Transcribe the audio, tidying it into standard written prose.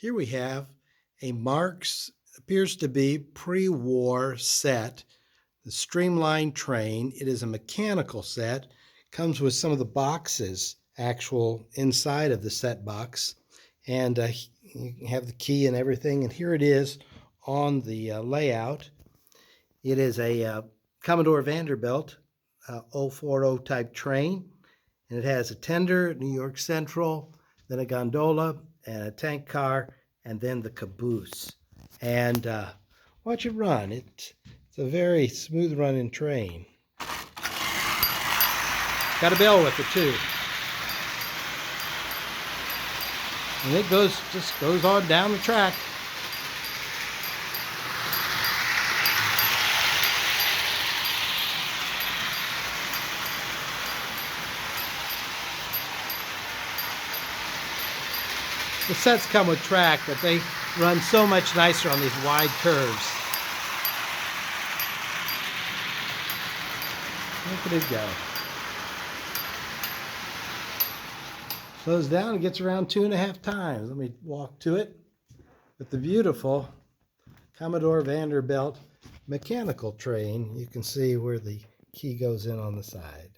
Here we have a Marx, appears to be pre-war set, the Streamlined train. It is a mechanical set, comes with some of the boxes, actual inside of the set box, and you have the key and everything. And here it is on the layout. It is a Commodore Vanderbilt 040 type train, and it has a tender, New York Central, then a gondola, and a tank car, and then the caboose. And watch it run. It's a very smooth running train. Got a bell with it too. And it just goes on down the track. The sets come with track, but they run so much nicer on these wide curves. Look at it go. Slows down and gets around 2.5 times. Let me walk to it with the beautiful Commodore Vanderbilt mechanical train. You can see where the key goes in on the side.